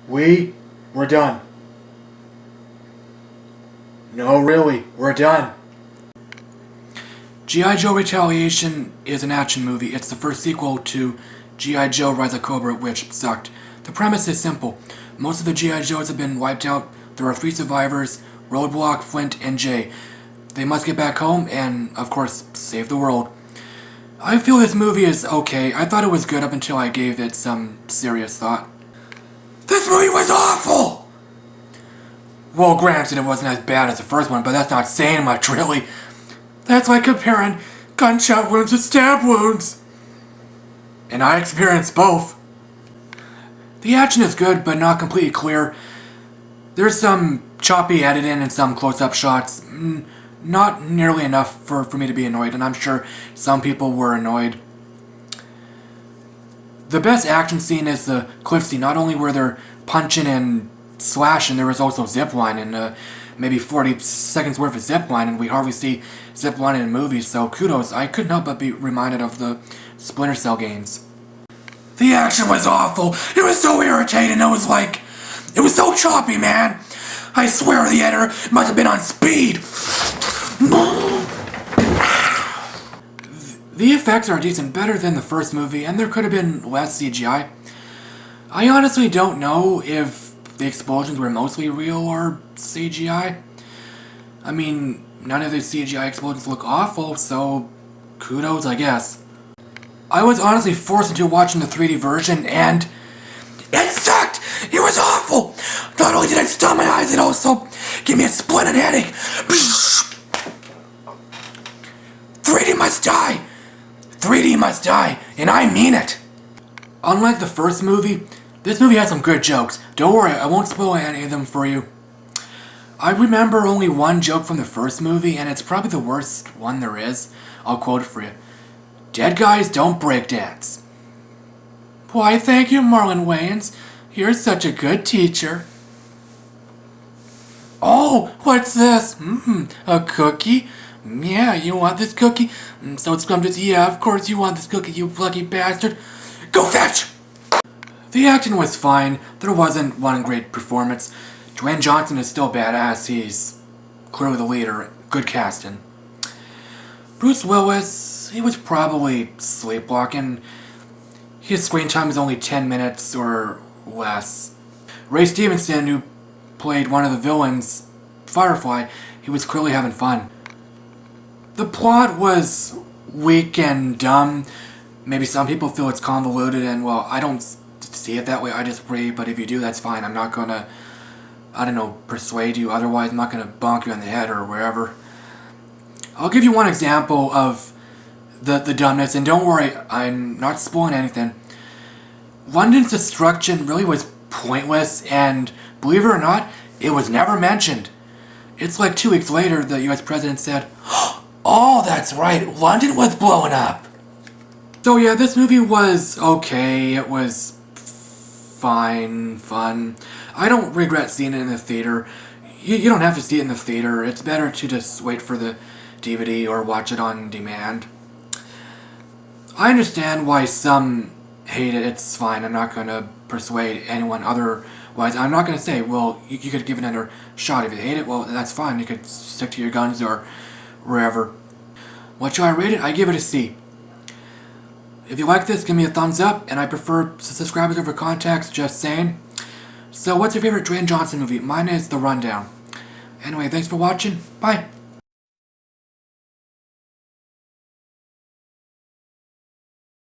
We're done. No, really, we're done. GI Joe Retaliation is an action movie. It's the first sequel to GI Joe Rise of Cobra, which sucked. The premise is simple. Most of the GI Joes have been wiped out. There are 3 survivors, Roadblock, Flint, and Jay. They must get back home and, of course, save the world. I feel this movie is okay. I thought it was good up until I gave it some serious thought. This movie was awful! Well, granted, it wasn't as bad as the first one, but that's not saying much, really. That's like comparing gunshot wounds to stab wounds. And I experienced both. The action is good, but not completely clear. There's some choppy editing and some close-up shots. Not nearly enough for me to be annoyed, and I'm sure some people were annoyed. The best action scene is the cliff scene. Not only were there punching and slashing, there was also ziplining. Maybe 40 seconds worth of ziplining. We hardly see ziplining in movies, so kudos. I couldn't help but be reminded of the Splinter Cell games. The action was awful. It was so irritating. It was so choppy, man. I swear the editor must have been on speed. The effects are decent, better than the first movie, and there could have been less CGI. I honestly don't know if the explosions were mostly real or CGI. I mean, none of the CGI explosions look awful, so kudos, I guess. I was honestly forced into watching the 3D version, and it sucked! It was awful! Not only did it stun my eyes, it also gave me a splitting headache. 3D must die! 3D must die, and I mean it! Unlike the first movie, this movie has some good jokes. Don't worry, I won't spoil any of them for you. I remember only one joke from the first movie, and it's probably the worst one there is. I'll quote it for you. Dead guys don't break dance. Why, thank you, Marlon Wayans. You're such a good teacher. Oh, what's this? A cookie? Yeah, you want this cookie? So it's Scrumptious. Yeah, of course you want this cookie, you lucky bastard. Go fetch! The acting was fine. There wasn't one great performance. Dwayne Johnson is still badass. He's clearly the leader. Good casting. Bruce Willis, he was probably sleepwalking. His screen time is only 10 minutes or less. Ray Stevenson, who played one of the villains, Firefly, he was clearly having fun. The plot was weak and dumb. Maybe some people feel it's convoluted, and well, I don't see it that way. I disagree, but if you do, that's fine. I'm not gonna, persuade you otherwise. I'm not gonna bonk you on the head or wherever. I'll give you one example of the dumbness, and don't worry, I'm not spoiling anything. London's destruction really was pointless, and believe it or not, it was never mentioned. It's like 2 weeks later, the US president said, "Oh, that's right, London was blowing up." So yeah, this movie was okay. It was fine, fun. I don't regret seeing it in the theater. You don't have to see it in the theater. It's better to just wait for the DVD or watch it on demand. I understand why some hate it. It's fine. I'm not going to persuade anyone otherwise. I'm not going to say, well, you could give it another shot. If you hate it, well, that's fine. You could stick to your guns or wherever. What should I rate it? I give it a C. If you like this, give me a thumbs up, and I prefer subscribers over contacts, just saying. So what's your favorite Dwayne Johnson movie? Mine is The Rundown. Anyway, thanks for watching. Bye.